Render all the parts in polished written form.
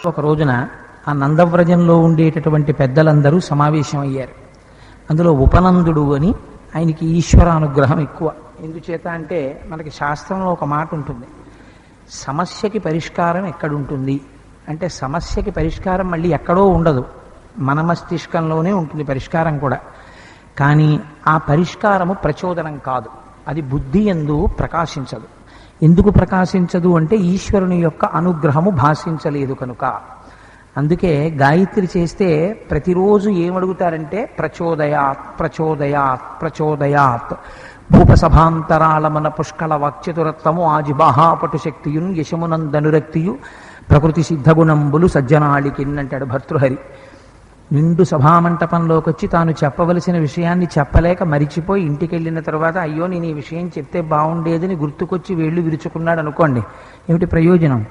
ఒక రోజున ఆ నందవ్రజంలో ఉండేటటువంటి పెద్దలందరూ సమావేశం అయ్యారు. అందులో ఉపనందుడు అని ఆయనకి ఈశ్వరానుగ్రహం ఎక్కువ. ఎందుచేత అంటే మనకి శాస్త్రంలో ఒక మాట ఉంటుంది, సమస్యకి పరిష్కారం ఎక్కడుంటుంది అంటే సమస్యకి పరిష్కారం మళ్ళీ ఎక్కడో ఉండదు, మన మస్తిష్కంలోనే ఉంటుంది పరిష్కారం కూడా. కానీ ఆ పరిష్కారము ప్రచోదనం కాదు, అది బుద్ధి యందు ప్రకాశించదు. ఎందుకు ప్రకాశించదు అంటే ఈశ్వరుని యొక్క అనుగ్రహము భాషించలేదు కనుక. అందుకే గాయత్రి చేస్తే ప్రతిరోజు ఏమడుగుతారంటే ప్రచోదయాత్ ప్రచోదయాత్ ప్రచోదయాత్. భూపసభాంతరాళమన పుష్కళ వాక్చతురత్వము ఆజిబాహాపటు శక్తియున్ యశమునందనురక్తియు ప్రకృతి సిద్ధగుణంబులు సజ్జనాళికిన్నంటాడు భర్తృహరి. నిండు సభామంటపంలోకి వచ్చి తాను చెప్పవలసిన విషయాన్ని చెప్పలేక మరిచిపోయి ఇంటికి వెళ్ళిన తర్వాత అయ్యో నేను ఈ విషయం చెప్తే బాగుండేదని గుర్తుకొచ్చి వేళ్ళు విరుచుకున్నాడు అనుకోండి, ఏమిటి ప్రయోజనం?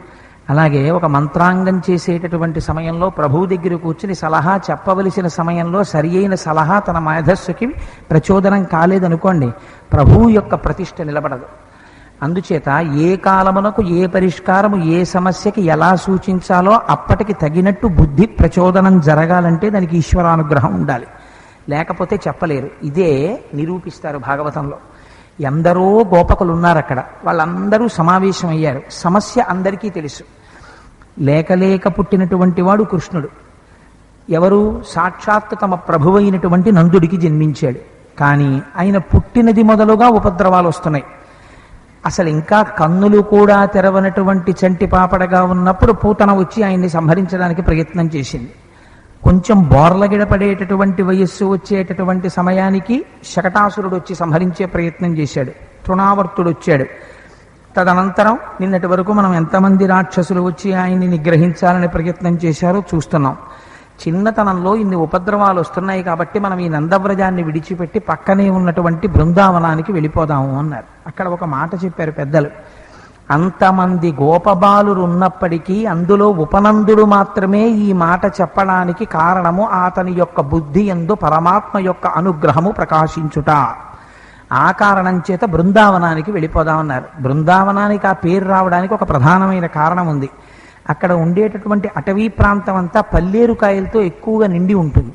అలాగే ఒక మంత్రాంగం చేసేటటువంటి సమయంలో ప్రభువు దగ్గర కూర్చుని సలహా చెప్పవలసిన సమయంలో సరి అయిన సలహా తన మేధస్సుకి ప్రచోదనం కాలేదనుకోండి, ప్రభువు యొక్క ప్రతిష్ఠ నిలబడదు. అందుచేత ఏ కాలమునకు ఏ పరిష్కారము ఏ సమస్యకి ఎలా సూచించాలో అప్పటికి తగినట్టు బుద్ధి ప్రచోదనం జరగాలంటే దానికి ఈశ్వరానుగ్రహం ఉండాలి, లేకపోతే చెప్పలేరు. ఇదే నిరూపిస్తారు భాగవతంలో. ఎందరో గోపకులు ఉన్నారు అక్కడ, వాళ్ళందరూ సమావేశం అయ్యారు. సమస్య అందరికీ తెలుసు. లేక పుట్టినటువంటి వాడు కృష్ణుడు. ఎవరు? సాక్షాత్ తమ ప్రభువైనటువంటి నందుడికి జన్మించాడు. కానీ ఆయన పుట్టినది మొదలుగా ఉపద్రవాలు వస్తున్నాయి. అసలు ఇంకా కన్నులు కూడా తెరవనటువంటి చంటి పాపడగా ఉన్నప్పుడు పూతన వచ్చి ఆయన్ని సంహరించడానికి ప్రయత్నం చేసింది. కొంచెం బోర్లగిడపడేటటువంటి వయస్సు వచ్చేటటువంటి సమయానికి శకటాసురుడు వచ్చి సంహరించే ప్రయత్నం చేశాడు. తృణావర్తుడు వచ్చాడు. తదనంతరం నిన్నటి వరకు మనం ఎంతమంది రాక్షసులు వచ్చి ఆయన్ని నిగ్రహించాలని ప్రయత్నం చేశారో చూస్తున్నాం. చిన్నతనంలో ఇన్ని ఉపద్రవాలు వస్తున్నాయి కాబట్టి మనం ఈ నందవ్రజాన్ని విడిచిపెట్టి పక్కనే ఉన్నటువంటి బృందావనానికి వెళ్ళిపోదాము అన్నారు. అక్కడ ఒక మాట చెప్పారు పెద్దలు, అంతమంది గోపబాలురు ఉన్నప్పటికీ అందులో ఉపనందుడు మాత్రమే ఈ మాట చెప్పడానికి కారణము అతని యొక్క బుద్ధి యందు పరమాత్మ యొక్క అనుగ్రహము ప్రకాశించుట. ఆ కారణం చేత బృందావనానికి వెళ్ళిపోదామన్నారు. బృందావనానికి ఆ పేరు రావడానికి ఒక ప్రధానమైన కారణం ఉంది. అక్కడ ఉండేటటువంటి అటవీ ప్రాంతం అంతా పల్లేరుకాయలతో ఎక్కువగా నిండి ఉంటుంది.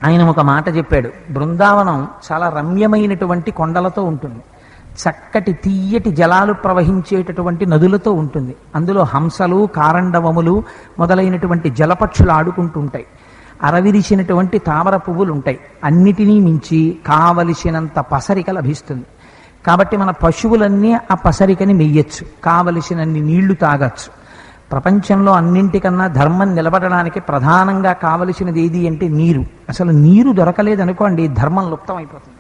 ఆయన ఒక మాట చెప్పాడు, బృందావనం చాలా రమ్యమైనటువంటి కొండలతో ఉంటుంది, చక్కటి తీయటి జలాలు ప్రవహించేటటువంటి నదులతో ఉంటుంది. అందులో హంసలు కారండవములు మొదలైనటువంటి జలపక్షులు ఆడుకుంటుంటాయి. అరవిరిసినటువంటి తామర పువ్వులు ఉంటాయి. అన్నిటినీ మించి కావలసినంత పసరిక లభిస్తుంది. కాబట్టి మన పశువులన్నీ ఆ పసరికని మెయ్యచ్చు, కావలసినన్ని నీళ్లు తాగచ్చు. ప్రపంచంలో అన్నింటికన్నా ధర్మం నిలబడడానికి ప్రధానంగా కావలసినది ఏది అంటే నీరు. అసలు నీరు దొరకలేదనుకోండి ధర్మం లుప్తమైపోతుంది.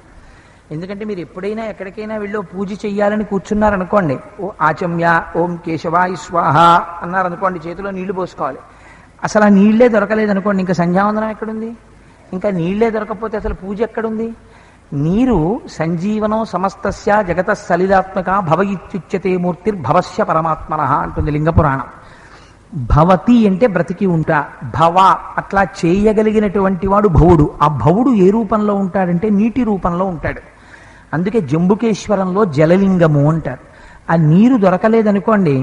ఎందుకంటే మీరు ఎప్పుడైనా ఎక్కడికైనా వెళ్ళి పూజ చెయ్యాలని కూర్చున్నారనుకోండి, ఓ ఆచమ్య ఓం కేశవాయ స్వాహ అన్నారనుకోండి, చేతిలో నీళ్లు పోసుకోవాలి. అసలు ఆ నీళ్లే దొరకలేదనుకోండి, ఇంకా సంధ్యావందనం ఎక్కడుంది? ఇంకా నీళ్లే దొరకకపోతే అసలు పూజ ఎక్కడుంది? నీరు సంజీవనం సమస్తస్య జగత సలిలాత్మక భవయిత్యుచ్యతే మూర్తిర్భవస్య పరమాత్మనః అంటుంది లింగపురాణం. భవతి అంటే బ్రతికి ఉంటా, భవ అట్లా చేయగలిగినటువంటి వాడు భవుడు. ఆ భవుడు ఏ రూపంలో ఉంటాడంటే నీటి రూపంలో ఉంటాడు. అందుకే జంబుకేశ్వరంలో జలలింగము అంటారు. ఆ నీరు దొరకలేదనుకోండి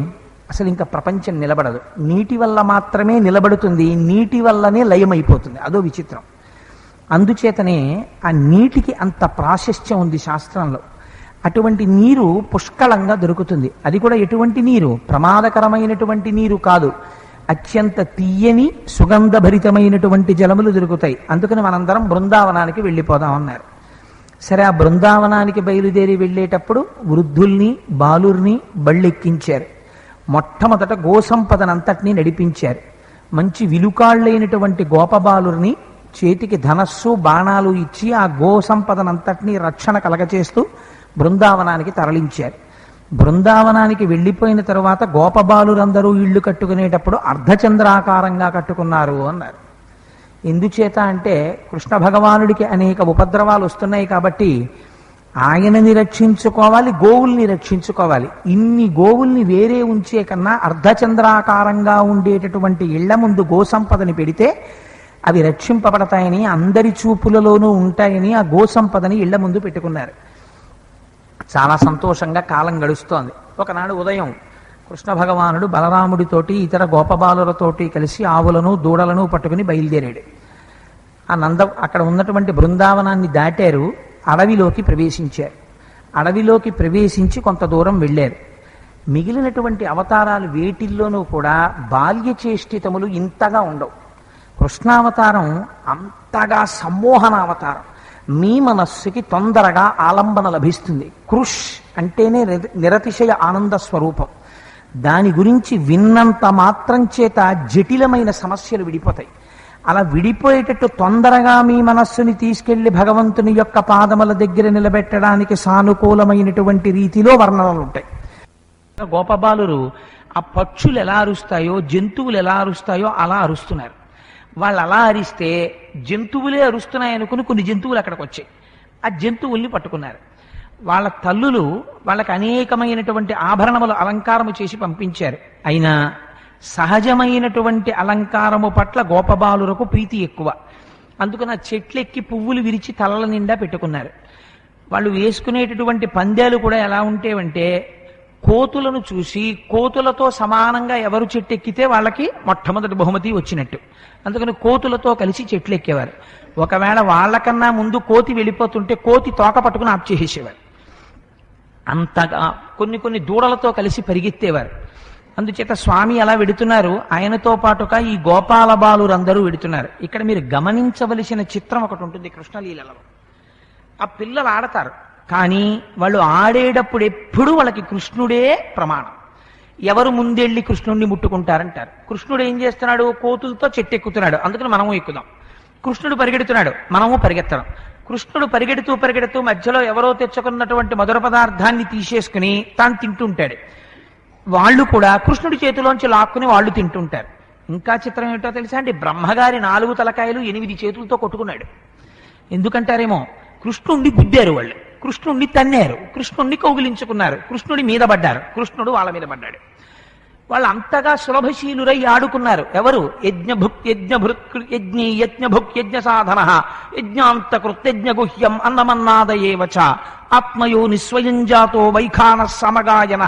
అసలు ఇంకా ప్రపంచం నిలబడదు. నీటి వల్ల మాత్రమే నిలబడుతుంది, నీటి వల్లనే లయమైపోతుంది. అదో విచిత్రం. అందుచేతనే ఆ నీటికి అంత ప్రాశస్త్యం ఉంది శాస్త్రంలో. అటువంటి నీరు పుష్కలంగా దొరుకుతుంది. అది కూడా ఎటువంటి నీరు? ప్రమాదకరమైనటువంటి నీరు కాదు, అత్యంత తీయని సుగంధభరితమైనటువంటి జలములు దొరుకుతాయి. అందుకని మనందరం బృందావనానికి వెళ్ళిపోదామన్నారు. సరే, ఆ బృందావనానికి బయలుదేరి వెళ్ళేటప్పుడు వృద్ధుల్ని బాలుర్ని బళ్ళెక్కించారు. మొట్టమొదట గోసంపదనంతటినీ నడిపించారు. మంచి విలుకాళ్ళైనటువంటి గోపబాలుర్ని చేతికి ధనస్సు బాణాలు ఇచ్చి ఆ గోసంపదనంతటినీ రక్షణ కలగచేస్తూ బృందావనానికి తరలించారు. బృందావనానికి వెళ్ళిపోయిన తరువాత గోపబాలురందరూ ఇళ్ళు కట్టుకునేటప్పుడు అర్ధచంద్రాకారంగా కట్టుకున్నారు అన్నారు. ఎందుచేత అంటే కృష్ణ భగవానుడికి అనేక ఉపద్రవాలు వస్తున్నాయి కాబట్టి ఆయనని రక్షించుకోవాలి, గోవుల్ని రక్షించుకోవాలి. ఇన్ని గోవుల్ని వేరే ఉంచే కన్నా అర్ధచంద్రాకారంగా ఉండేటటువంటి ఇళ్ల ముందు గోసంపదని పెడితే అవి రక్షింపబడతాయని, అందరి చూపులలోనూ ఉంటాయని ఆ గోసంపదని ఇళ్ల ముందు పెట్టుకున్నారు. చాలా సంతోషంగా కాలం గడుస్తోంది. ఒకనాడు ఉదయం కృష్ణ భగవానుడు బలరాముడితోటి ఇతర గోపబాలులతోటి కలిసి ఆవులను దూడలను పట్టుకుని బయలుదేరాడు. అక్కడ ఉన్నటువంటి బృందావనాన్ని దాటారు, అడవిలోకి ప్రవేశించారు. అడవిలోకి ప్రవేశించి కొంత దూరం వెళ్ళారు. మిగిలినటువంటి అవతారాలు వేటిల్లోనూ కూడా బాల్య చేష్టితములు ఇంతగా ఉండవు. కృష్ణావతారం అంతగా సమ్మోహన అవతారం. మీ మనస్సుకి తొందరగా ఆలంబన లభిస్తుంది. కృష్ అంటేనే నిరతిశయ ఆనంద స్వరూపం. దాని గురించి విన్నంత మాత్రం చేత జటిలమైన సమస్యలు విడిపోతాయి. అలా విడిపోయేటట్టు తొందరగా మీ మనస్సుని తీసుకెళ్లి భగవంతుని యొక్క పాదముల దగ్గర నిలబెట్టడానికి సానుకూలమైనటువంటి రీతిలో వర్ణనలు ఉంటాయి. గోపబాలురు ఆ పక్షులు ఎలా అరుస్తాయో, జంతువులు ఎలా అరుస్తాయో అలా అరుస్తున్నారు. వాళ్ళు అలా అరిస్తే జంతువులే అరుస్తున్నాయనుకుని కొన్ని జంతువులు అక్కడికి వచ్చాయి. ఆ జంతువుల్ని పట్టుకున్నారు. వాళ్ళ తల్లులు వాళ్ళకి అనేకమైనటువంటి ఆభరణములు అలంకారము చేసి పంపించారు. అయినా సహజమైనటువంటి అలంకారము పట్ల గోపబాలురకు ప్రీతి ఎక్కువ. అందుకని ఆ చెట్లెక్కి పువ్వులు విరిచి తలల నిండా పెట్టుకున్నారు. వాళ్ళు వేసుకునేటటువంటి పందేలు కూడా ఎలా ఉండేవంటే, కోతులను చూసి కోతులతో సమానంగా ఎవరు చెట్టు ఎక్కితే వాళ్ళకి మొట్టమొదటి బహుమతి వచ్చినట్టు. అందుకని కోతులతో కలిసి చెట్లు ఎక్కేవారు. ఒకవేళ వాళ్ళకన్నా ముందు కోతి వెళ్ళిపోతుంటే కోతి తోక పట్టుకుని ఆప్ చేసేసేవారు. అంతగా కొన్ని దూడలతో కలిసి పరిగెత్తేవారు. అందుచేత స్వామి అలా వెడుతున్నారు. ఆయనతో పాటుగా ఈ గోపాల బాలురందరూ వెడుతున్నారు. ఇక్కడ మీరు గమనించవలసిన చిత్రం ఒకటి ఉంటుంది కృష్ణలీలలో. ఆ పిల్లలు ఆడతారు, కానీ వాళ్ళు ఆడేటప్పుడు ఎప్పుడూ వాళ్ళకి కృష్ణుడే ప్రమాణం. ఎవరు ముందెళ్ళి కృష్ణుడిని ముట్టుకుంటారంటారు. కృష్ణుడు ఏం చేస్తున్నాడు? కోతులతో చెట్టు ఎక్కుతున్నాడు, అందుకని మనము ఎక్కుదాం. కృష్ణుడు పరిగెడుతున్నాడు, మనము పరిగెత్తడం. కృష్ణుడు పరిగెడుతూ మధ్యలో ఎవరో తెచ్చుకున్నటువంటి మధుర పదార్థాన్ని తీసేసుకుని తాను తింటుంటాడు. వాళ్ళు కూడా కృష్ణుడి చేతిలోంచి లాక్కుని వాళ్ళు తింటుంటారు. ఇంకా చిత్రం ఏమిటో తెలుసా అండి? బ్రహ్మగారి 4 తలకాయలు 8 చేతులతో కొట్టుకున్నాడు. ఎందుకంటారేమో, కృష్ణుణ్ణి గుద్దారు వాళ్ళు, కృష్ణుణ్ణి తన్నారు, కృష్ణుణ్ణి కౌగిలించుకున్నారు, కృష్ణుడి మీద పడ్డారు, కృష్ణుడు వాళ్ళ మీద పడ్డాడు. వాళ్ళు అంతగా సులభశీలురై ఆడుకున్నారు. ఎవరు? యజ్ఞ సాధన యజ్ఞాంతకృత్యజ్ఞ గుహ్యం అన్నమన్నాదయేవచ ఆత్మయో నిస్వయం జాతో వైఖాన సమగాయన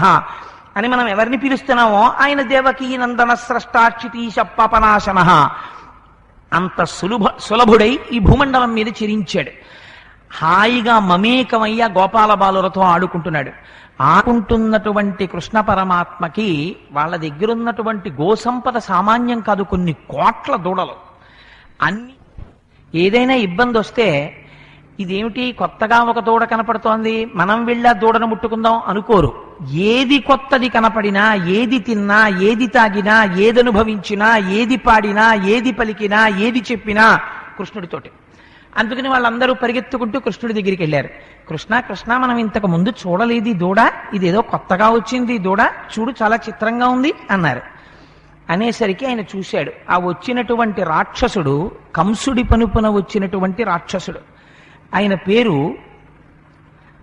అని మనం ఎవరిని పిలుస్తున్నామో ఆయన దేవకీ నందన స్రష్టాక్షితీశ పాపనాశన. అంత సులభుడై ఈ భూమండలం మీద చిరించాడు. హాయిగా మమేకమయ్య గోపాల బాలులతో ఆడుకుంటున్నాడు. ఆడుకుంటున్నటువంటి కృష్ణ పరమాత్మకి వాళ్ళ దగ్గరున్నటువంటి గోసంపద సామాన్యం కాదు. కొన్ని కోట్ల దూడలు అన్ని. ఏదైనా ఇబ్బంది వస్తే ఇదేమిటి కొత్తగా ఒక దూడ కనపడుతోంది, మనం వెళ్ళా దూడను ముట్టుకుందాం అనుకోరు. ఏది కొత్తది కనపడినా, ఏది తిన్నా, ఏది తాగినా, ఏది అనుభవించినా, ఏది పాడినా, ఏది పలికినా, ఏది చెప్పినా కృష్ణుడితోటి. అందుకని వాళ్ళందరూ పరిగెత్తుకుంటూ కృష్ణుడి దగ్గరికి వెళ్ళారు. కృష్ణ కృష్ణ, మనం ఇంతకు ముందు చూడలేదు ఈ దూడ, ఇదేదో కొత్తగా వచ్చింది ఈ దూడ, చూడు చాలా చిత్రంగా ఉంది అన్నారు. అనేసరికి ఆయన చూశాడు. ఆ వచ్చినటువంటి రాక్షసుడు కంసుడి పనుపున వచ్చినటువంటి రాక్షసుడు. ఆయన పేరు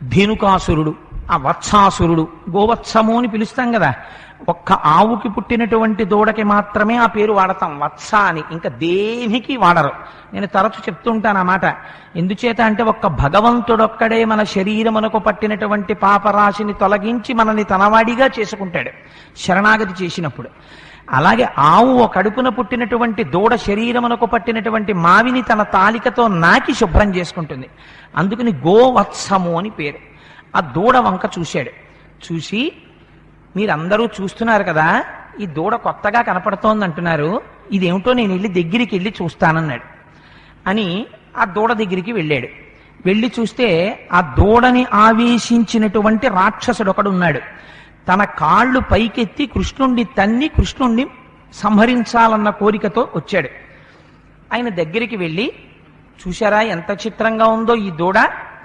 ధేనుకాసురుడు, ఆ వత్సాసురుడు. గోవత్సము అని పిలుస్తాం కదా, ఒక్క ఆవుకి పుట్టినటువంటి దూడకి మాత్రమే ఆ పేరు వాడతాం వత్స అని, ఇంకా దేనికి వాడరు. నేను తరచు చెప్తుంటాను ఆ మాట. ఎందుచేత అంటే ఒక్క భగవంతుడొక్కడే మన శరీరమునకు పట్టినటువంటి పాపరాశిని తొలగించి మనని తనవాడిగా చేసుకుంటాడు శరణాగతి చేసినప్పుడు. అలాగే ఆవు ఒక కడుపున పుట్టినటువంటి దూడ శరీరమునకు పట్టినటువంటి మావిని తన తాలికతో నాకి శుభ్రం చేసుకుంటుంది. అందుకని గోవత్సము అని పేరు. ఆ దూడ వంక చూశాడు. చూసి, మీరందరూ చూస్తున్నారు కదా, ఈ దూడ కొత్తగా కనపడుతోంది అంటున్నారు, ఇదేమిటో నేను వెళ్ళి దగ్గరికి వెళ్ళి చూస్తానన్నాడు. అని ఆ దూడ దగ్గరికి వెళ్ళాడు. వెళ్ళి చూస్తే ఆ దూడని ఆవేశించినటువంటి రాక్షసుడు ఒకడున్నాడు. తన కాళ్ళు పైకెత్తి కృష్ణుణ్ణి తన్ని కృష్ణుణ్ణి సంహరించాలన్న కోరికతో వచ్చాడు. ఆయన దగ్గరికి వెళ్ళి, చూశారా ఎంత చిత్రంగా ఉందో ఈ దూడ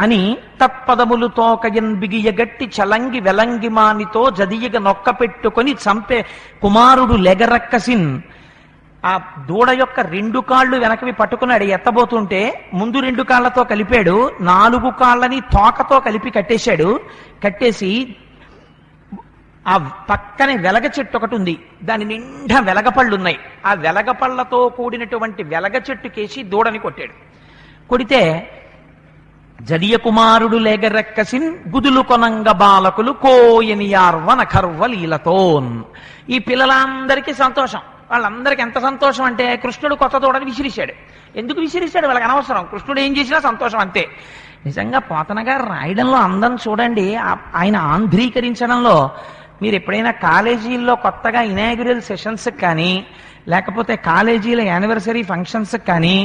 అని తత్పదములు తోకయన్ బిగియగట్టి చలంగి వెలంగి మానితో జదియగ నొక్క పెట్టుకొని చంపే కుమారుడు లెగరక్కసిన్. ఆ దూడ యొక్క 2 కాళ్ళు వెనకవి పట్టుకున్నాడు. ఎత్తబోతుంటే ముందు 2 కాళ్లతో కలిపాడు, 4 కాళ్ళని తోకతో కలిపి కట్టేశాడు. కట్టేసి ఆ పక్కనే వెలగ చెట్టు ఒకటి ఉంది, దాని నిండా వెలగపళ్ళు ఉన్నాయి. ఆ వెలగపళ్లతో కూడినటువంటి వెలగ చెట్టుకేసి దూడని కొట్టాడు. కొడితే జడియ కుమారుడు లేగరెక్కసిన్ గుదులు కొనంగ బాలకులు కోయనియార్వన కర్వలీలతోన్. ఈ పిల్లలందరికీ సంతోషం. వాళ్ళందరికీ ఎంత సంతోషం అంటే కృష్ణుడు కొత్త దూడని విసిరిశాడు. ఎందుకు విసిరిశాడు వాళ్ళకి అనవసరం, కృష్ణుడు ఏం చేసినా సంతోషం అంతే. నిజంగా పోతన గారు రాయడంలో అందం చూడండి, ఆయన ఆంధ్రీకరించడంలో. మీరు ఎప్పుడైనా కాలేజీల్లో కొత్తగా ఇనాగ్యురల్ సెషన్స్ కానీ, లేకపోతే కాలేజీల యానివర్సరీ ఫంక్షన్స్ కానీ,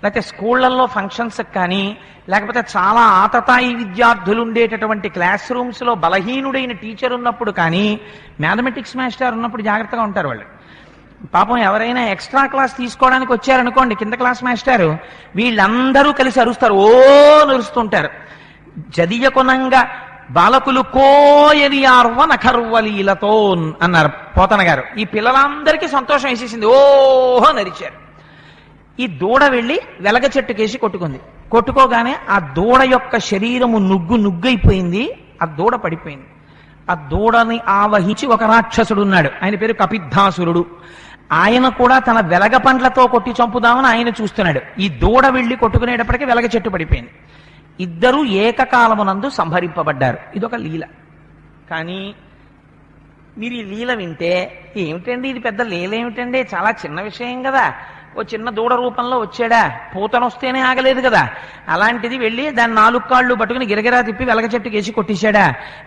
లేకపోతే స్కూళ్లలో ఫంక్షన్స్ కానీ, లేకపోతే చాలా ఆతతాయి విద్యార్థులు ఉండేటటువంటి క్లాస్ రూమ్స్ లో బలహీనుడైన టీచర్ ఉన్నప్పుడు కానీ, మ్యాథమెటిక్స్ మాస్టర్ ఉన్నప్పుడు జాగ్రత్తగా ఉంటారు వాళ్ళు. పాపం ఎవరైనా ఎక్స్ట్రా క్లాస్ తీసుకోవడానికి వచ్చారనుకోండి, కింద క్లాస్ మాస్టారు, వీళ్ళందరూ కలిసి అరుస్తారు, ఓ నరుస్తుంటారు. జదియ కొనంగా బాలకులు కోయనియార్వ నఖర్వలీలతో అన్నారు పోతన గారు. ఈ పిల్లలందరికీ సంతోషం వేసేసింది, ఓహో నరిచారు. ఈ దూడ వెళ్ళి వెలగ చెట్టుకేసి కొట్టుకుంది. కొట్టుకోగానే ఆ దూడ యొక్క శరీరము నుగ్గైపోయింది, ఆ దూడ పడిపోయింది. ఆ దూడని ఆవహించి ఒక రాక్షసుడు ఉన్నాడు, ఆయన పేరు కపిద్ధాసురుడు. ఆయన కూడా తన వెలగ పండ్లతో కొట్టి చంపుదామని ఆయన చూస్తున్నాడు. ఈ దూడ వెళ్ళి కొట్టుకునేటప్పటికీ వెలగ చెట్టు పడిపోయింది. ఇద్దరూ ఏకకాలమునందు సంహరింపబడ్డారు. ఇదొక లీల. కానీ మీరు ఈ లీల వింటే ఏమిటండి ఇది పెద్ద లీల ఏమిటండి, చాలా చిన్న విషయం కదా, ఓ చిన్న దూడ రూపంలో వచ్చాడా, పూతనొస్తేనే ఆగలేదు కదా, అలాంటిది వెళ్ళి దాన్ని 4 కాళ్ళు పట్టుకుని గిరగిరా తిప్పి వెలగ చెట్టుకి వేసి కొట్టేశాడా,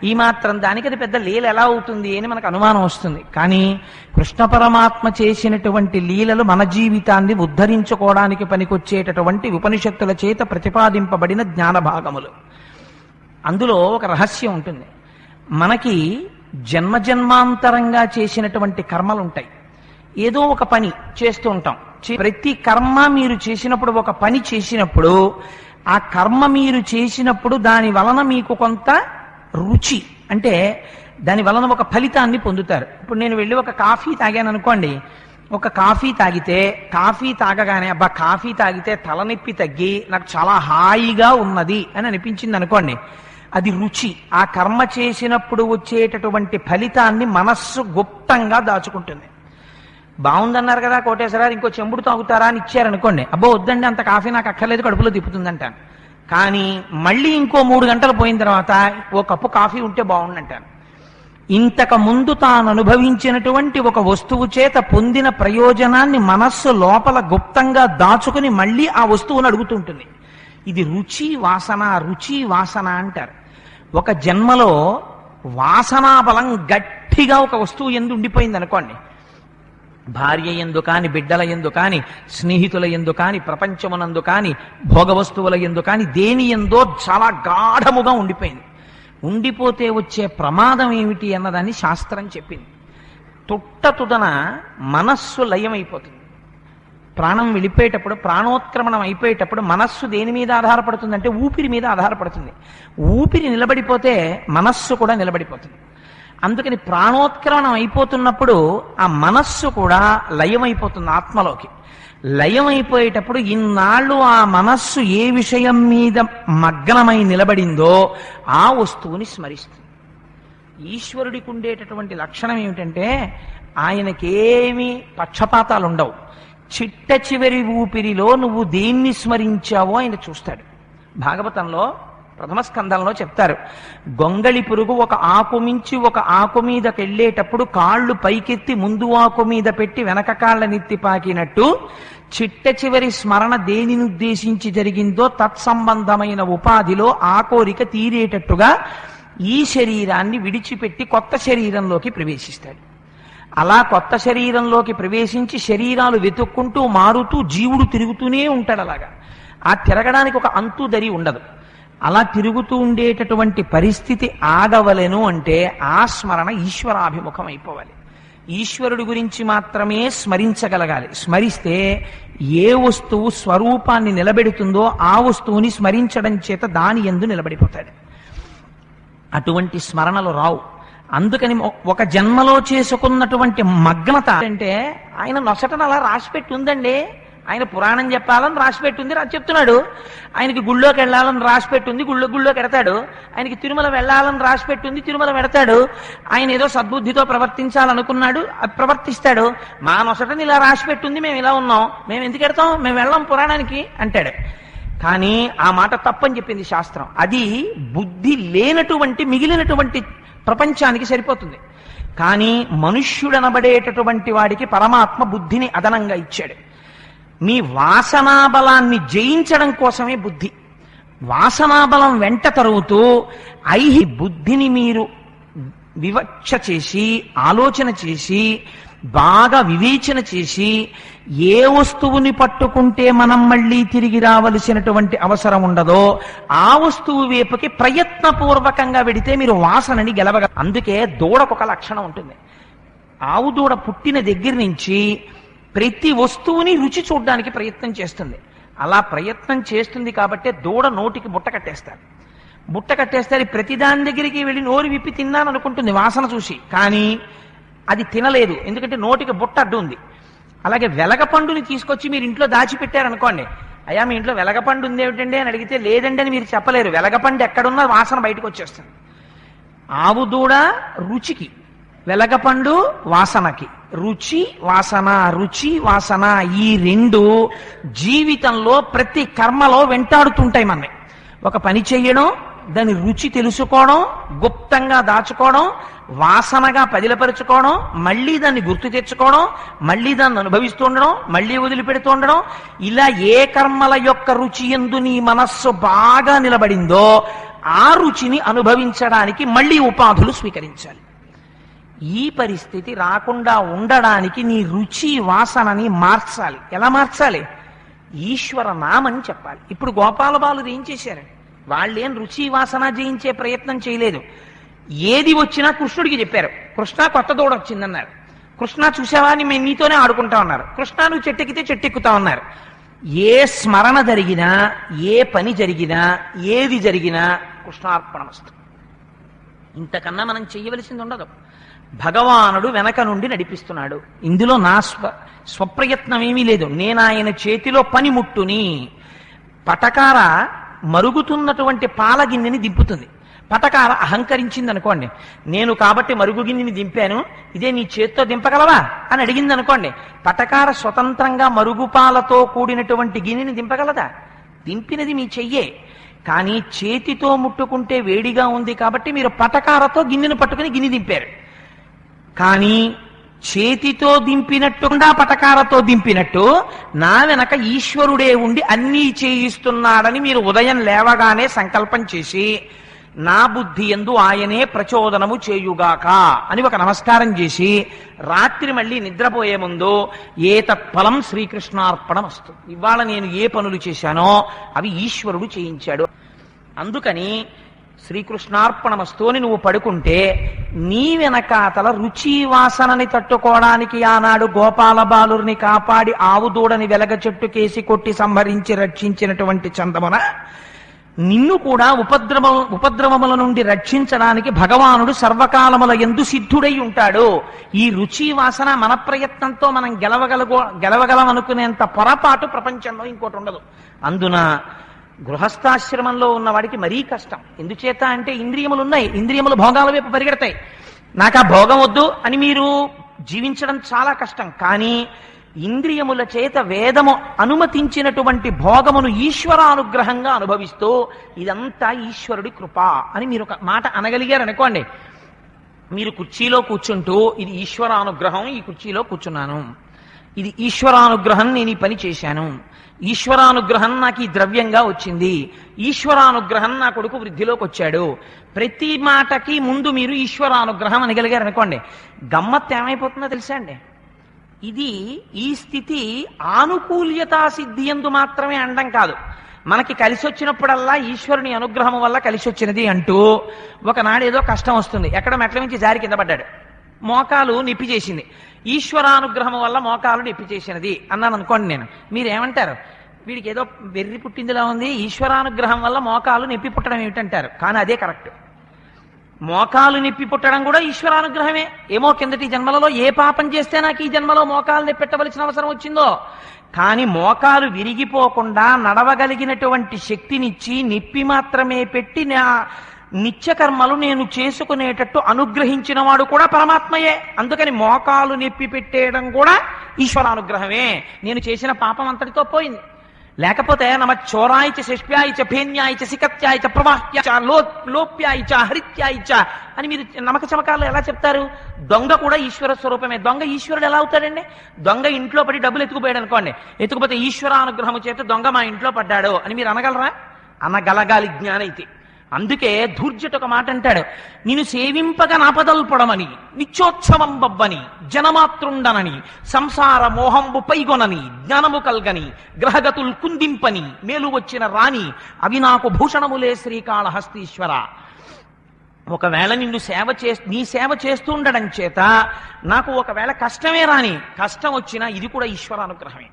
ఈ మాత్రం దానికి అది పెద్ద లీల ఎలా అవుతుంది అని మనకు అనుమానం వస్తుంది. కానీ కృష్ణ పరమాత్మ చేసినటువంటి లీలలు మన జీవితాన్ని ఉద్ధరించుకోవడానికి పనికొచ్చేటటువంటి ఉపనిషత్తుల చేత ప్రతిపాదింపబడిన జ్ఞాన భాగములు. అందులో ఒక రహస్యం ఉంటుంది. మనకి జన్మజన్మాంతరంగా చేసినటువంటి కర్మలు ఉంటాయి. ఏదో ఒక పని చేస్తూ ఉంటాం. ప్రతి కర్మ మీరు చేసినప్పుడు, ఒక పని చేసినప్పుడు, ఆ కర్మ మీరు చేసినప్పుడు దాని వలన మీకు కొంత రుచి, అంటే దాని వలన ఒక ఫలితాన్ని పొందుతారు. ఇప్పుడు నేను వెళ్ళి ఒక కాఫీ తాగాను అనుకోండి, ఒక కాఫీ తాగితే, కాఫీ తాగగానే అబ్బా కాఫీ తాగితే తలనొప్పి తగ్గి నాకు చాలా హాయిగా ఉన్నది అని అనిపించింది అనుకోండి, అది రుచి. ఆ కర్మ చేసినప్పుడు వచ్చేటటువంటి ఫలితాన్ని మనస్సు గుప్తంగా దాచుకుంటుంది. బాగుందన్నారు కదా కోటేశ్వరరావు, ఇంకో చెంబుడు తాగుతారా అని ఇచ్చారనుకోండి, అబ్బో వద్దండి అంత కాఫీ నాకు అక్కర్లేదు, కడుపులో తిప్పుతుందంటాను. కానీ మళ్ళీ ఇంకో 3 గంటలు పోయిన తర్వాత ఓ కప్పు కాఫీ ఉంటే బాగుండంటాను. ఇంతకు ముందు తాను అనుభవించినటువంటి ఒక వస్తువు చేత పొందిన ప్రయోజనాన్ని మనస్సు లోపల గుప్తంగా దాచుకుని మళ్ళీ ఆ వస్తువును అడుగుతుంటుంది. ఇది రుచి వాసన, రుచి వాసన అంటారు. ఒక జన్మలో వాసనా బలం గట్టిగా ఒక వస్తువు ఎందు ఉండిపోయింది అనుకోండి, భార్య ఎందు కాని, బిడ్డల ఎందు కాని, స్నేహితుల ఎందు కాని, ప్రపంచమునందు కాని, భోగ వస్తువుల ఎందు కాని, దేని ఎందో చాలా గాఢముగా ఉండిపోయింది. ఉండిపోతే వచ్చే ప్రమాదం ఏమిటి అన్నదాన్ని శాస్త్రం చెప్పింది. తుదన మనస్సు లయమైపోతుంది. ప్రాణం వెళ్ళిపోయేటప్పుడు, ప్రాణోత్క్రమణం అయిపోయేటప్పుడు మనస్సు దేని మీద ఆధారపడుతుందంటే ఊపిరి మీద ఆధారపడుతుంది. ఊపిరి నిలబడిపోతే మనస్సు కూడా నిలబడిపోతుంది. అందుకని ప్రాణోత్క్రమణం అయిపోతున్నప్పుడు ఆ మనస్సు కూడా లయమైపోతుంది ఆత్మలోకి. లయమైపోయేటప్పుడు ఇన్నాళ్ళు ఆ మనస్సు ఏ విషయం మీద మగ్నమై నిలబడిందో ఆ వస్తువుని స్మరిస్తుంది. ఈశ్వరుడికి ఉండేటటువంటి లక్షణం ఏమిటంటే ఆయనకేమీ పక్షపాతాలు ఉండవు. చిట్ట చివరి ఊపిరిలో నువ్వు దేన్ని స్మరించావో ఆయన చూస్తాడు. భాగవతంలో ప్రథమ స్కంధంలో చెప్తారు, గొంగళి పురుగు ఒక ఆకు మించి ఒక ఆకు మీదకి వెళ్ళేటప్పుడు కాళ్ళు పైకెత్తి ముందు ఆకు మీద పెట్టి వెనక కాళ్ళనెత్తి పాకినట్టు చిట్ట చివరి స్మరణ దేనిని ఉద్దేశించి జరిగిందో తత్సంబంధమైన ఉపాధిలో ఆ కోరిక తీరేటట్టుగా ఈ శరీరాన్ని విడిచిపెట్టి కొత్త శరీరంలోకి ప్రవేశిస్తాడు. అలా కొత్త శరీరంలోకి ప్రవేశించి శరీరాలు వెతుక్కుంటూ మారుతూ జీవుడు తిరుగుతూనే ఉంటాడు. అలాగా ఆ తిరగడానికి ఒక అంతు దరి ఉండదు. అలా తిరుగుతూ ఉండేటటువంటి పరిస్థితి ఆగవలెను అంటే ఆ స్మరణ ఈశ్వరాభిముఖం అయిపోవాలి. ఈశ్వరుడి గురించి మాత్రమే స్మరించగలగాలి. స్మరిస్తే ఏ వస్తువు స్వరూపాన్ని నిలబెడుతుందో ఆ వస్తువుని స్మరించడం చేత దాని యందు నిలబడిపోతాడు. అటువంటి స్మరణలు రావు. అందుకని ఒక జన్మలో చేసుకున్నటువంటి మగ్నత అంటే ఆయన నొసటను అలా రాసిపెట్టి ఉందండి. ఆయన పురాణం చెప్పాలని రాసిపెట్టుంది, చెప్తున్నాడు. ఆయనకి గుళ్ళోకి వెళ్ళాలని రాసిపెట్టుంది, గుళ్ళోకి వెడతాడు. ఆయనకి తిరుమల వెళ్ళాలని రాసిపెట్టుంది, తిరుమల వెడతాడు. ఆయన ఏదో సద్బుద్ధితో ప్రవర్తించాలనుకున్నాడు, ప్రవర్తిస్తాడు. మా నొసటని ఇలా రాసిపెట్టుంది, మేము ఇలా ఉన్నాం, మేము ఎందుకు వెడతాం, మేము వెళ్ళాం పురాణానికి అంటాడు. కానీ ఆ మాట తప్పని చెప్పింది శాస్త్రం. అది బుద్ధి లేనటువంటి మిగిలినటువంటి ప్రపంచానికి సరిపోతుంది. కానీ మనుష్యుడనబడేటటువంటి వాడికి పరమాత్మ బుద్ధిని అదనంగా ఇచ్చాడు. మీ వాసనాబలాన్ని జయించడం కోసమే బుద్ధి. వాసనాబలం వెంట తరుగుతూ బుద్ధిని మీరు వివక్ష చేసి, ఆలోచన చేసి, బాగా వివేచన చేసి, ఏ వస్తువుని పట్టుకుంటే మనం మళ్ళీ తిరిగి రావలసినటువంటి అవసరం ఉండదో ఆ వస్తువు వైపుకి ప్రయత్నపూర్వకంగా వెడితే మీరు వాసనని గెలవగ. అందుకే దూడకొక లక్షణం ఉంటుంది. ఆవు దూడ పుట్టిన దగ్గర నుంచి ప్రతి వస్తువుని రుచి చూడడానికి ప్రయత్నం చేస్తుంది. అలా ప్రయత్నం చేస్తుంది కాబట్టి దూడ నోటికి బుట్ట కట్టేస్తారు. బుట్ట కట్టేస్తారు, ప్రతిదాని దగ్గరికి వెళ్ళి నోరు విప్పి తిన్నాను అనుకుంటుంది వాసన చూసి, కానీ అది తినలేదు, ఎందుకంటే నోటికి బుట్ట అడ్డు ఉంది. అలాగే వెలగపండుని తీసుకొచ్చి మీరు ఇంట్లో దాచిపెట్టారనుకోండి, అయ్యా మీ ఇంట్లో వెలగపండు ఉంది ఏమిటండి అని అడిగితే లేదండి అని మీరు చెప్పలేరు. వెలగపండు ఎక్కడున్నా వాసన బయటకు వచ్చేస్తుంది. ఆవు దూడ రుచికి, వెలగపండు వాసనకి. రుచి వాసన, రుచి వాసన, ఈ రెండు జీవితంలో ప్రతి కర్మలో వెంటాడుతుంటాయి మనని. ఒక పని చెయ్యడం, దాని రుచి తెలుసుకోవడం, గుప్తంగా దాచుకోవడం, వాసనగా పదిలపరుచుకోవడం, మళ్ళీ దాన్ని గుర్తు తెచ్చుకోవడం, మళ్ళీ దాన్ని అనుభవిస్తూ ఉండడం, మళ్ళీ వదిలిపెడుతూ ఉండడం. ఇలా ఏ కర్మల యొక్క రుచి యందు నీ మనస్సు బాగా నిలబడిందో ఆ రుచిని అనుభవించడానికి మళ్ళీ ఉపాధులు స్వీకరించాలి. ఈ పరిస్థితి రాకుండా ఉండడానికి నీ రుచి వాసనని మార్చాలి. ఎలా మార్చాలి? ఈశ్వర నామని చెప్పాలి. ఇప్పుడు గోపాల బాలురు ఏం చేశారు? వాళ్ళేం రుచి వాసన జయించే ప్రయత్నం చేయలేదు. ఏది వచ్చినా కృష్ణుడికి చెప్పారు. కృష్ణ కొత్త దూడ వచ్చిందన్నారు. కృష్ణ చూసావా మేము నీతోనే ఆడుకుంటా ఉన్నారు. కృష్ణ నువ్వు చెట్టెక్కితే చెట్టెక్కుతా ఉన్నారు. ఏ స్మరణ జరిగినా, ఏ పని జరిగినా, ఏది జరిగినా కృష్ణార్పణమస్తు. ఇంతకన్నా మనం చెయ్యవలసింది ఉండదు. భగవానుడు వెనక నుండి నడిపిస్తున్నాడు. ఇందులో నా స్వప్రయత్నం ఏమీ లేదు. నేను ఆయన చేతిలో పనిముట్టుని. పటకార మరుగుతున్నటువంటి పాల గిన్నెని దింపుతుంది. పటకార అహంకరించింది అనుకోండి, నేను కాబట్టి మరుగు గిన్నెని దింపాను, ఇదే నీ చేత్తో దింపగలవా అని అడిగింది అనుకోండి, పటకార స్వతంత్రంగా మరుగుపాలతో కూడినటువంటి గిన్నెని దింపగలదా? దింపినది మీ చెయ్యే. కానీ చేతితో ముట్టుకుంటే వేడిగా ఉంది కాబట్టి మీరు పటకారతో గిన్నెను పట్టుకుని గిన్నె దింపారు. కానీ చేతితో దింపినట్టుగా పటకారతో దింపినట్టు నా వెనక ఈశ్వరుడే ఉండి అన్నీ చేయిస్తున్నాడని మీరు ఉదయం లేవగానే సంకల్పం చేసి, నా బుద్ధి యందు ఆయనే ప్రచోదనము చేయుగాక అని ఒక నమస్కారం చేసి రాత్రి మళ్ళీ నిద్రపోయే ముందు ఏతత్ఫలం శ్రీకృష్ణార్పణమస్తు. ఇవాళ నేను ఏ పనులు చేశానో అవి ఈశ్వరుడు చేయించాడు. అందుకని శ్రీకృష్ణార్పణమస్తు అని నువ్వు పడుకుంటే నీ వెనకాతల రుచి వాసనని తట్టుకోవడానికి ఆనాడు గోపాల బాలుర్ని కాపాడి ఆవు దూడని వెలగ చెట్టుకేసి కొట్టి సంహరించి రక్షించినటువంటి చందమున నిన్ను కూడా ఉపద్రవముల నుండి రక్షించడానికి భగవానుడు సర్వకాలముల యందు సిద్ధుడై ఉంటాడు. ఈ రుచి వాసన మన ప్రయత్నంతో మనం గెలవగలం అనుకునేంత పొరపాటు ప్రపంచంలో ఇంకోటి ఉండదు. అందున గృహస్థాశ్రమంలో ఉన్నవాడికి మరీ కష్టం. ఎందుచేత అంటే ఇంద్రియములు ఉన్నాయి, ఇంద్రియములు భోగాల వైపు పరిగెడతాయి. నాకు ఆ భోగం వద్దు అని మీరు జీవించడం చాలా కష్టం. కానీ ఇంద్రియముల చేత వేదము అనుమతించినటువంటి భోగమును ఈశ్వరానుగ్రహంగా అనుభవిస్తూ ఇదంతా ఈశ్వరుడి కృప అని మీరు ఒక మాట అనగలిగారు అనుకోండి, మీరు కుర్చీలో కూర్చుంటూ ఇది ఈశ్వరానుగ్రహం, ఈ కుర్చీలో కూర్చున్నాను, ఇది ఈశ్వరానుగ్రహం, నేను ఈ పని చేశాను, ఈశ్వరానుగ్రహం నాకు ఈ ద్రవ్యంగా వచ్చింది, ఈశ్వరానుగ్రహం నా కొడుకు వృద్ధిలోకి వచ్చాడు, ప్రతి మాటకి ముందు మీరు ఈశ్వరానుగ్రహం అనగలిగారు అనుకోండి, గమ్మత్తు ఏమైపోతుందో తెలుసా అండి? ఇది ఈ స్థితి ఆనుకూల్యతా సిద్ధి యందు మాత్రమే అనడం కాదు. మనకి కలిసి వచ్చినప్పుడల్లా ఈశ్వరుని అనుగ్రహం వల్ల కలిసి వచ్చినది అంటూ ఒకనాడు ఏదో కష్టం వస్తుంది, ఎక్కడ మెట్ల నుంచి జారి కింద పడ్డాడు, మోకాలు నొప్పి చేసింది, ఈశ్వరానుగ్రహం వల్ల మోకాలు నొప్పి చేసినది అన్నాను అనుకోండి. నేను మీరేమంటారు? వీడికి ఏదో వెర్రి పుట్టిందిలా ఉంది, ఈశ్వరానుగ్రహం వల్ల మోకాలు నొప్పి పుట్టడం ఏమిటంటారు. కానీ అదే కరెక్ట్. మోకాలు నొప్పి పుట్టడం కూడా ఈశ్వరానుగ్రహమే. ఏమో కిందటి జన్మలలో ఏ పాపం చేస్తే నాకు ఈ జన్మలో మోకాలు నొప్పి పెట్టవలసిన అవసరం వచ్చిందో, కానీ మోకాలు విరిగిపోకుండా నడవగలిగినటువంటి శక్తినిచ్చి నొప్పి మాత్రమే పెట్టి నా నిత్యకర్మలు నేను చేసుకునేటట్టు అనుగ్రహించిన వాడు కూడా పరమాత్మయే. అందుకని మోకాలు నొప్పి పెట్టేయడం కూడా ఈశ్వరానుగ్రహమే. నేను చేసిన పాపం అంతటితో పోయింది. లేకపోతే నమ చోరాయిచ శిష్ప్యాయిచ భేన్యాయిచ సికత్యాయిచ ప్రవాహ్యాయిచ లోప్యాయిచ హరిత్యాయిచ అని మీరు నమక చమకాల్లో ఎలా చెప్తారు? దొంగ కూడా ఈశ్వర స్వరూపమే. దొంగ ఈశ్వరుడు ఎలా అవుతాడండి? దొంగ ఇంట్లో పడి డబ్బులు ఎత్తుకుపోయాడు అనుకోండి, ఎత్తుకుపోతే ఈశ్వరానుగ్రహము చేత దొంగ మా ఇంట్లో పడ్డాడు అని మీరు అనగలరా? అనగలగాలి జ్ఞానైతే. అందుకే ధూర్జట ఒక మాట అంటాడు, నిన్ను సేవింపగా నాపదల్పడమని నిత్యోత్సవం బబ్బని జనమాతృండనని సంసార మోహంబు పైగొనని జ్ఞానము కల్గని గ్రహగతుల్ కుందింపని మేలు వచ్చిన రాణి అవి నాకు భూషణములే శ్రీకాళహస్తీశ్వర. ఒకవేళ నిన్ను నీ సేవ చేస్తూ ఉండడం చేత నాకు ఒకవేళ కష్టమే రాని, కష్టం వచ్చినా ఇది కూడా ఈశ్వరానుగ్రహమే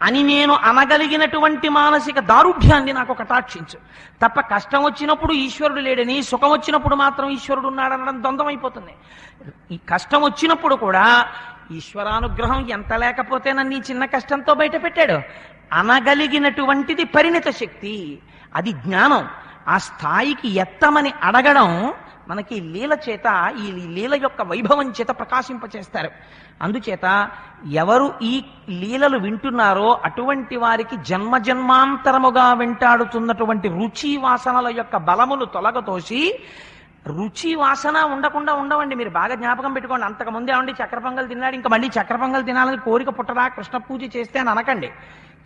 అని నేను అనగలిగినటువంటి మానసిక దారుఢ్యాన్ని నాకు కటాక్షించు. తప్ప కష్టం వచ్చినప్పుడు ఈశ్వరుడు లేడని, సుఖం వచ్చినప్పుడు మాత్రం ఈశ్వరుడు ఉన్నాడనడం ద్వంద్వమైపోతుంది. ఈ కష్టం వచ్చినప్పుడు కూడా ఈశ్వరానుగ్రహం ఎంత లేకపోతే నన్ను ఈ చిన్న కష్టంతో బయట పెట్టాడు అనగలిగినటువంటిది పరిణిత శక్తి, అది జ్ఞానం. ఆ స్థాయికి ఎత్తమని అడగడం మనకి లీల చేత, ఈ లీల యొక్క వైభవం చేత ప్రకాశింపచేస్తారు. అందుచేత ఎవరు ఈ లీలలు వింటున్నారో అటువంటి వారికి జన్మజన్మాంతరముగా వెంటాడుతున్నటువంటి రుచి వాసనల యొక్క బలమును తొలగతోసి, రుచి వాసన ఉండకుండా ఉండవండి. మీరు బాగా జ్ఞాపకం పెట్టుకోండి. అంతకుముందే ఏమండి చక్కెర పొంగల్ తిన్నాడు, ఇంకా మళ్ళీ చక్కెర పొంగల్ తినాలని కోరిక పుట్టరా, కృష్ణ పూజ చేస్తే అని అనకండి.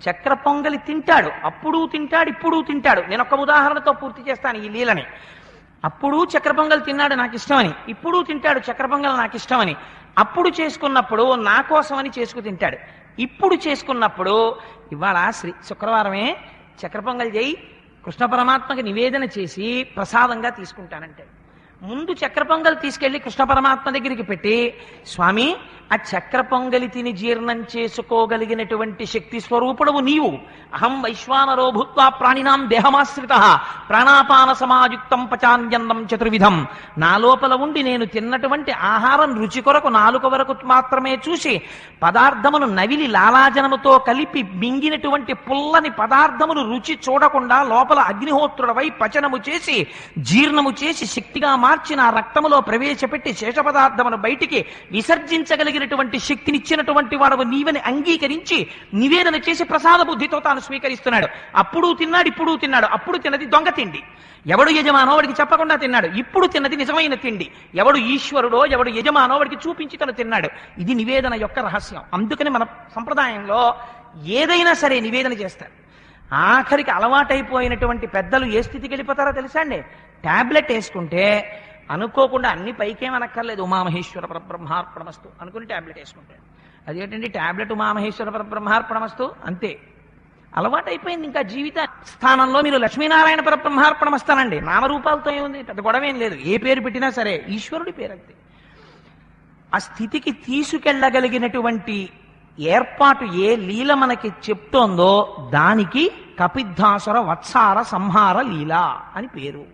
చక్కెర పొంగలి తింటాడు, అప్పుడు తింటాడు, ఇప్పుడు తింటాడు. నేను ఒక ఉదాహరణతో పూర్తి చేస్తాను ఈ లీలని. అప్పుడు చక్కెర పొంగల్ తిన్నాడు నాకు ఇష్టమని, ఇప్పుడు తింటాడు చక్కెర పొంగల్ నాకు ఇష్టమని. అప్పుడు చేసుకున్నప్పుడు నా కోసమని చేసుకు తింటాడు, ఇప్పుడు చేసుకున్నప్పుడు ఇవాళ శుక్రవారమే చక్కెర పొంగల్ చేయి కృష్ణ పరమాత్మకి నివేదన చేసి ప్రసాదంగా తీసుకుంటానంటే, ముందు చక్కెర పొంగల్ తీసుకెళ్లి కృష్ణ పరమాత్మ దగ్గరికి పెట్టి, స్వామి ఆ చక్కెర పొంగలి తిని జీర్ణం చేసుకోగలిగినటువంటి శక్తి స్వరూపుడవు నీవు. అహం వైశ్వానరో భూత్వా ప్రాణినాం దేహమాశ్రిత ప్రాణాపాన సమాయుక్తం పచాన్యన్నం చతుర్విధం. నా లోపల ఉండి నేను తిన్నటువంటి ఆహారం రుచి కొరకు నాలుక వరకు మాత్రమే చూసి పదార్థమును నవిలి లాలాజనముతో కలిపి మింగినటువంటి పుల్లని పదార్థమును రుచి చూడకుండా లోపల అగ్నిహోత్రుడవై పచనము చేసి జీర్ణము చేసి శక్తిగా మార్చి నా రక్తములో ప్రవేశపెట్టి శేష పదార్థమును బయటికి విసర్జించగలిగినటువంటి శక్తినిచ్చినటువంటి వాడు నీవని అంగీకరించి నివేదన చేసి ప్రసాద బుద్ధితో తాను స్వీకరిస్తున్నాడు. అప్పుడు తిన్నాడు, ఇప్పుడు తిన్నాడు. అప్పుడు తిన్నది దొంగ తిండి, ఎవడు యజమానో వాడికి చెప్పకుండా తిన్నాడు. ఇప్పుడు తిన్నది నిజమైన తిండి, ఎవడు ఈశ్వరుడో ఎవడు యజమానో వాడికి చూపించి తను తిన్నాడు. ఇది నివేదన యొక్క రహస్యం. అందుకని మన సంప్రదాయంలో ఏదైనా సరే నివేదన చేస్తారు. ఆఖరికి అలవాటైపోయినటువంటి పెద్దలు ఏ స్థితికి వెళ్ళిపోతారో తెలుసా అండి? టాబ్లెట్ వేసుకుంటే అనుకోకుండా అన్ని పైకేమనక్కర్లేదు, ఉమామహేశ్వర పరబ్రహ్మార్పణమస్తు అనుకుని టాబ్లెట్ వేసుకుంటాడు. అదేంటండి టాబ్లెట్ ఉమామహేశ్వర పరబ్రహ్మార్పణమస్తు అంతే, అలవాటు అయిపోయింది. ఇంకా జీవిత స్థానంలో మీరు లక్ష్మీనారాయణ పరబ్రహ్మార్పణమస్తానండి, నామరూపాలతో ఏముంది, పెద్ద గొడవ ఏం లేదు. ఏ పేరు పెట్టినా సరే ఈశ్వరుడి పేరు అంతే. ఆ స్థితికి తీసుకెళ్ళగలిగినటువంటి ఏర్పాటు ఏ లీల మనకి చెప్తోందో దానికి కపిద్ధాసుర వత్సార సంహార లీల అని పేరు.